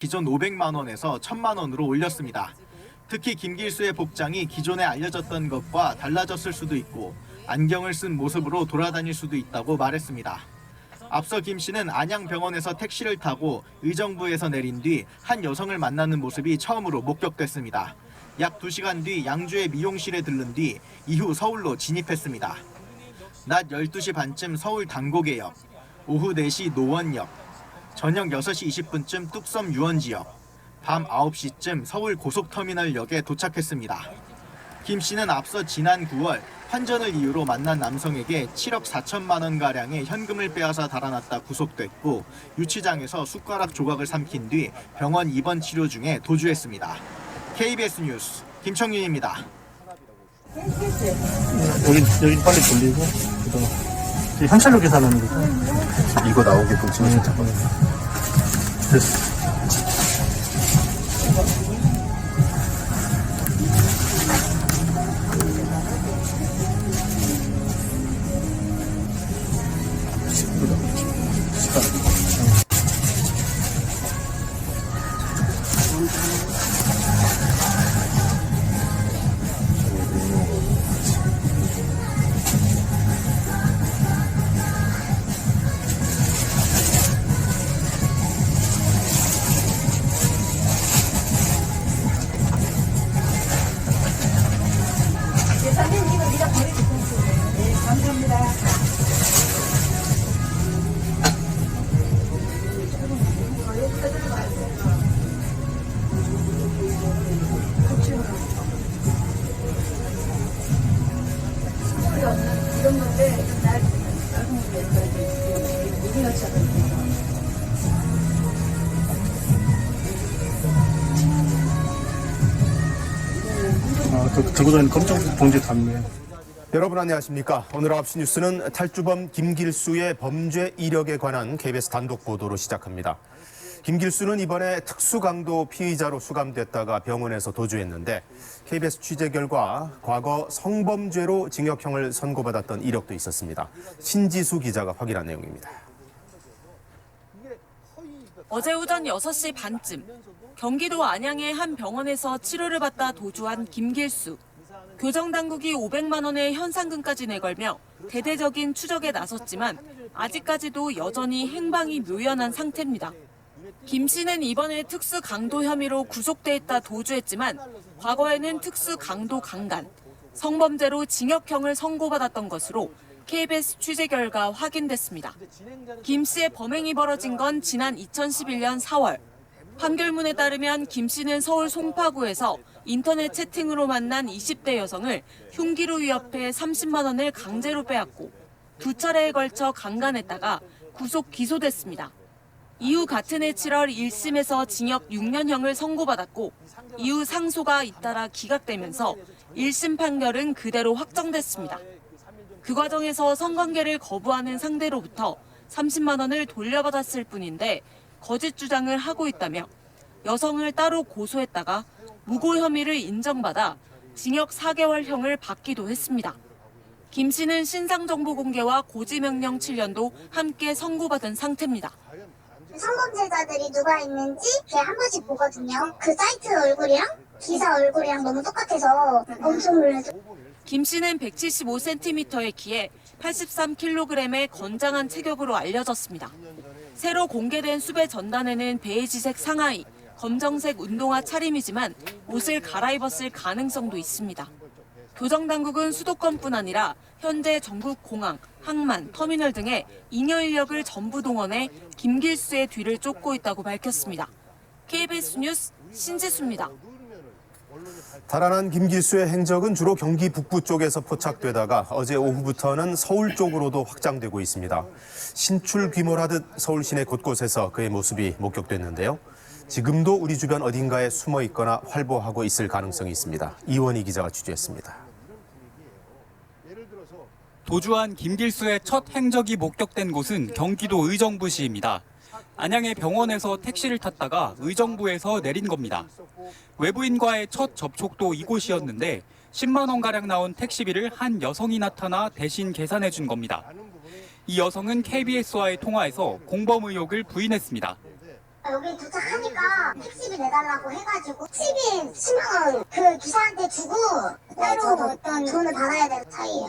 기존 500만 원에서 1,000만 원으로 올렸습니다. 특히 김길수의 복장이 기존에 알려졌던 것과 달라졌을 수도 있고 안경을 쓴 모습으로 돌아다닐 수도 있다고 말했습니다. 앞서 김 씨는 안양병원에서 택시를 타고 의정부에서 내린 뒤 한 여성을 만나는 모습이 처음으로 목격됐습니다. 약 2시간 뒤 양주의 미용실에 들른 뒤 이후 서울로 진입했습니다. 낮 12시 반쯤 서울 당고개역, 오후 4시 노원역, 저녁 6시 20분쯤 뚝섬 유원지역, 밤 9시쯤 서울 고속터미널역에 도착했습니다. 김 씨는 앞서 지난 9월 환전을 이유로 만난 남성에게 7억 4천만 원가량의 현금을 빼앗아 달아났다 구속됐고 유치장에서 숟가락 조각을 삼킨 뒤 병원 입원 치료 중에 도주했습니다. KBS 뉴스 김청윤입니다. 여기 빨리 돌리고 그다음 현찰로 계산하는 거죠. 이거 나오게끔 지금 잠깐만요. 됐어. 들고 다니는 검정 봉지 담네. 여러분 안녕하십니까? 오늘 9시 뉴스는 탈주범 김길수의 범죄 이력에 관한 KBS 단독 보도로 시작합니다. 김길수는 이번에 특수강도 피의자로 수감됐다가 병원에서 도주했는데 KBS 취재 결과 과거 성범죄로 징역형을 선고받았던 이력도 있었습니다. 신지수 기자가 확인한 내용입니다. 어제 오전 6시 반쯤 경기도 안양의 한 병원에서 치료를 받다 도주한 김길수. 교정당국이 500만 원의 현상금까지 내걸며 대대적인 추적에 나섰지만 아직까지도 여전히 행방이 묘연한 상태입니다. 김 씨는 이번에 특수 강도 혐의로 구속돼 있다 도주했지만 과거에는 특수 강도 강간, 성범죄로 징역형을 선고받았던 것으로 KBS 취재 결과 확인됐습니다. 김 씨의 범행이 벌어진 건 지난 2011년 4월. 판결문에 따르면 김 씨는 서울 송파구에서 인터넷 채팅으로 만난 20대 여성을 흉기로 위협해 30만 원을 강제로 빼앗고 2차례에 걸쳐 강간했다가 구속 기소됐습니다. 이후 같은 해 7월 1심에서 징역 6년형을 선고받았고 이후 상소가 잇따라 기각되면서 1심 판결은 그대로 확정됐습니다. 그 과정에서 성관계를 거부하는 상대로부터 30만 원을 돌려받았을 뿐인데 거짓 주장을 하고 있다며 여성을 따로 고소했다가 무고 혐의를 인정받아 징역 4개월형을 받기도 했습니다. 김 씨는 신상정보 공개와 고지명령 7년도 함께 선고받은 상태입니다. 성범죄자들이 누가 있는지 한 번씩 보거든요. 그 사이트 얼굴이랑 기사 얼굴이랑 너무 똑같아서 엄청 놀라죠. 김 씨는 175cm의 키에 83kg의 건장한 체격으로 알려졌습니다. 새로 공개된 수배 전단에는 베이지색 상하이, 검정색 운동화 차림이지만 옷을 갈아입었을 가능성도 있습니다. 교정당국은 수도권뿐 아니라 현재 전국 공항, 항만, 터미널 등의 잉여 인력을 전부 동원해 김길수의 뒤를 쫓고 있다고 밝혔습니다. KBS 뉴스 신지수입니다. 달아난 김길수의 행적은 주로 경기 북부 쪽에서 포착되다가 어제 오후부터는 서울 쪽으로도 확장되고 있습니다. 신출 귀몰하듯 서울 시내 곳곳에서 그의 모습이 목격됐는데요. 지금도 우리 주변 어딘가에 숨어 있거나 활보하고 있을 가능성이 있습니다. 이원희 기자가 취재했습니다. 도주한 김길수의 첫 행적이 목격된 곳은 경기도 의정부시입니다. 안양의 병원에서 택시를 탔다가 의정부에서 내린 겁니다. 외부인과의 첫 접촉도 이곳이었는데 10만 원가량 나온 택시비를 한 여성이 나타나 대신 계산해 준 겁니다. 이 여성은 KBS와의 통화에서 공범 의혹을 부인했습니다. 여기 도착하니까 택시비 내달라고 해가지고 택시비 10만 원 그 기사한테 주고 따로 어떤 돈을 받아야 되는 사이예요.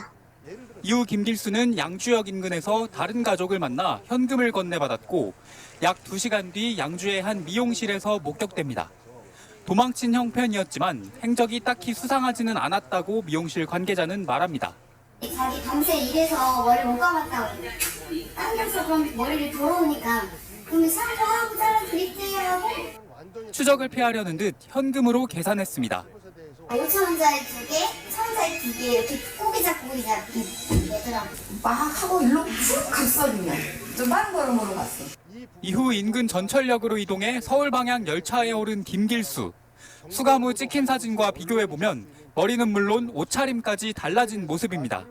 이후 김길수는 양주역 인근에서 다른 가족을 만나 현금을 건네받았고 약 2시간 뒤 양주의 한 미용실에서 목격됩니다. 도망친 형편이었지만 행적이 딱히 수상하지는 않았다고 미용실 관계자는 말합니다. 자기 밤새 일해서 머리 못 감았다고 당겨서 그럼 머리를 돌아오니까 그럼 샴푸하고 잘라드릴게요 하고 추적을 피하려는 듯 현금으로 계산했습니다. 5,000원짜리 2개, 1,000원짜리 2개 이렇게 꼬기작 얘들아 막 하고 일로 쭉 갔어 그냥. 좀 빠른 걸음으로 갔어. 이후 인근 전철역으로 이동해 서울 방향 열차에 오른 김길수. 수감 후 찍힌 사진과 비교해보면 머리는 물론 옷차림까지 달라진 모습입니다.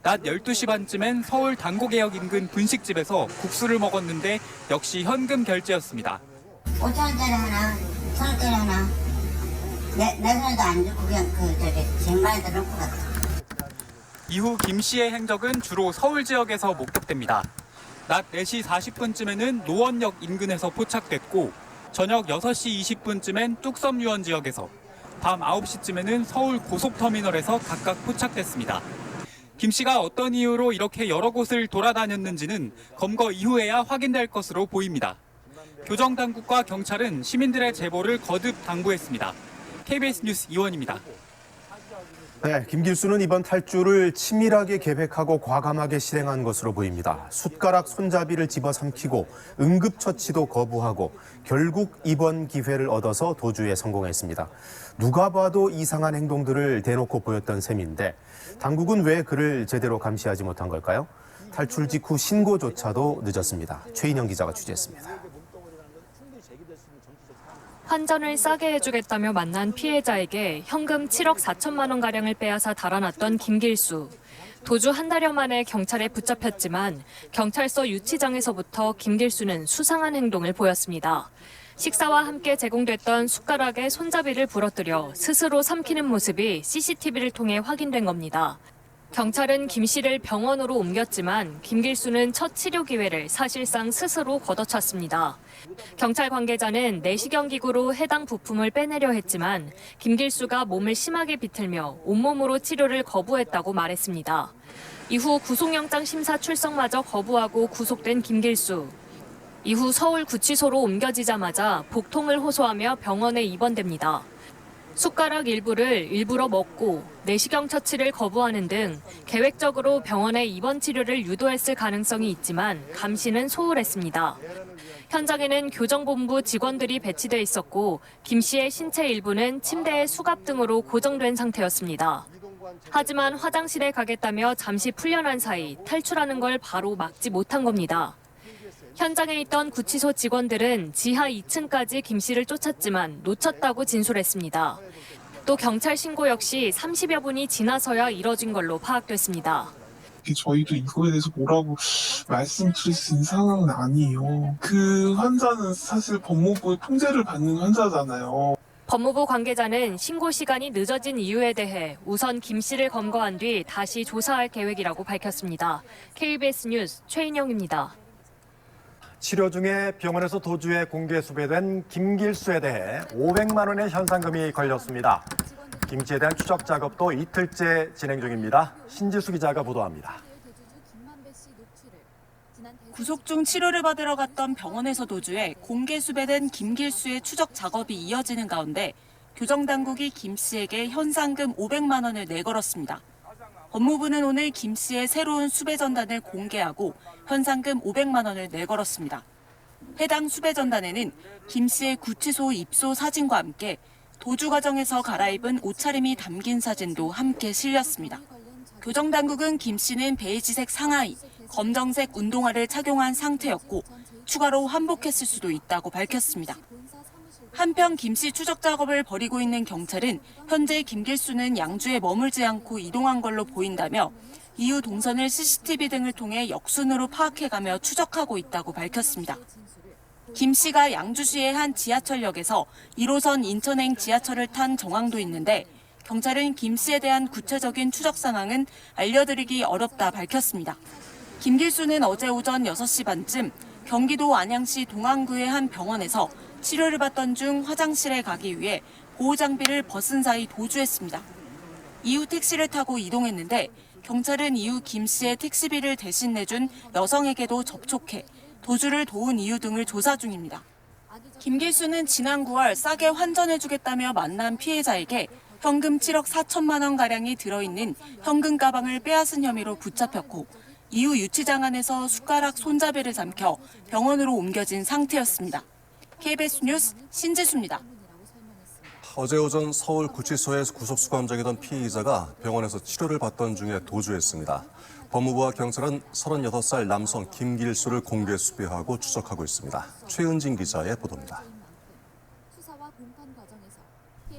낮 12시 반쯤엔 서울 당고개역 인근 분식집에서 국수를 먹었는데 역시 현금 결제였습니다. 5,000원짜리 하나, 1,000원짜리 하나 내 손에도 안 주고 그냥 쟁반에다 놓고 갔어. 이후 김 씨의 행적은 주로 서울 지역에서 목격됩니다. 낮 4시 40분쯤에는 노원역 인근에서 포착됐고 저녁 6시 20분쯤엔 뚝섬 유원 지역에서 밤 9시쯤에는 서울 고속터미널에서 각각 포착됐습니다. 김 씨가 어떤 이유로 이렇게 여러 곳을 돌아다녔는지는 검거 이후에야 확인될 것으로 보입니다. 교정당국과 경찰은 시민들의 제보를 거듭 당부했습니다. KBS 뉴스 이원입니다. 네, 김길수는 이번 탈주를 치밀하게 계획하고 과감하게 실행한 것으로 보입니다. 숟가락 손잡이를 집어삼키고 응급처치도 거부하고 결국 이번 기회를 얻어서 도주에 성공했습니다. 누가 봐도 이상한 행동들을 대놓고 보였던 셈인데 당국은 왜 그를 제대로 감시하지 못한 걸까요? 탈출 직후 신고조차도 늦었습니다. 최인영 기자가 취재했습니다. 환전을 싸게 해주겠다며 만난 피해자에게 현금 7억 4천만 원가량을 빼앗아 달아났던 김길수. 도주 한 달여 만에 경찰에 붙잡혔지만 경찰서 유치장에서부터 김길수는 수상한 행동을 보였습니다. 식사와 함께 제공됐던 숟가락에 손잡이를 부러뜨려 스스로 삼키는 모습이 CCTV를 통해 확인된 겁니다. 경찰은 김 씨를 병원으로 옮겼지만 김길수는 첫 치료 기회를 사실상 스스로 걷어찼습니다. 경찰 관계자는 내시경 기구로 해당 부품을 빼내려 했지만 김길수가 몸을 심하게 비틀며 온몸으로 치료를 거부했다고 말했습니다. 이후 구속영장 심사 출석마저 거부하고 구속된 김길수. 이후 서울구치소로 옮겨지자마자 복통을 호소하며 병원에 입원됩니다. 숟가락 일부를 일부러 먹고 내시경 처치를 거부하는 등 계획적으로 병원에 입원 치료를 유도했을 가능성이 있지만 감시는 소홀했습니다. 현장에는 교정본부 직원들이 배치돼 있었고 김 씨의 신체 일부는 침대에 수갑 등으로 고정된 상태였습니다. 하지만 화장실에 가겠다며 잠시 풀려난 사이 탈출하는 걸 바로 막지 못한 겁니다. 현장에 있던 구치소 직원들은 지하 2층까지 김 씨를 쫓았지만 놓쳤다고 진술했습니다. 또 경찰 신고 역시 30여 분이 지나서야 이뤄진 걸로 파악됐습니다. 저희도 이거에 대해서 뭐라고 말씀드릴 수 있는 상황은 아니에요. 그 환자는 사실 법무부의 통제를 받는 환자잖아요. 법무부 관계자는 신고 시간이 늦어진 이유에 대해 우선 김 씨를 검거한 뒤 다시 조사할 계획이라고 밝혔습니다. KBS 뉴스 최인영입니다. 치료 중에 병원에서 도주해 공개 수배된 김길수에 대해 500만 원의 현상금이 걸렸습니다. 김 씨에 대한 추적 작업도 이틀째 진행 중입니다. 신지수 기자가 보도합니다. 구속 중 치료를 받으러 갔던 병원에서 도주해 공개 수배된 김길수의 추적 작업이 이어지는 가운데 교정당국이 김 씨에게 현상금 500만 원을 내걸었습니다. 법무부는 오늘 김 씨의 새로운 수배 전단을 공개하고 현상금 500만 원을 내걸었습니다. 해당 수배 전단에는 김 씨의 구치소 입소 사진과 함께 도주 과정에서 갈아입은 옷차림이 담긴 사진도 함께 실렸습니다. 교정당국은 김 씨는 베이지색 상하이, 검정색 운동화를 착용한 상태였고 추가로 환복했을 수도 있다고 밝혔습니다. 한편 김 씨 추적 작업을 벌이고 있는 경찰은 현재 김길수는 양주에 머물지 않고 이동한 걸로 보인다며 이후 동선을 CCTV 등을 통해 역순으로 파악해가며 추적하고 있다고 밝혔습니다. 김 씨가 양주시의 한 지하철역에서 1호선 인천행 지하철을 탄 정황도 있는데 경찰은 김 씨에 대한 구체적인 추적 상황은 알려드리기 어렵다 밝혔습니다. 김길수는 어제 오전 6시 반쯤 경기도 안양시 동안구의 한 병원에서 치료를 받던 중 화장실에 가기 위해 보호장비를 벗은 사이 도주했습니다. 이후 택시를 타고 이동했는데 경찰은 이후 김 씨의 택시비를 대신 내준 여성에게도 접촉해 도주를 도운 이유 등을 조사 중입니다. 김길수는 지난 9월 싸게 환전해주겠다며 만난 피해자에게 현금 7억 4천만 원가량이 들어있는 현금 가방을 빼앗은 혐의로 붙잡혔고 이후 유치장 안에서 숟가락 손잡이를 삼켜 병원으로 옮겨진 상태였습니다. KBS 뉴스 신지수입니다. 어제 오전 서울 구치소에서 구속수감장이던 피의자가 병원에서 치료를 받던 중에 도주했습니다. 법무부와 경찰은 36살 남성 김길수를 공개 수배하고 추적하고 있습니다. 최은진 기자의 보도입니다.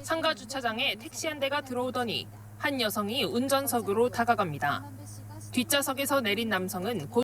상가 주차장에 택시 한 대가 들어오더니 한 여성이 운전석으로 다가갑니다. 뒷좌석에서 내린 남성은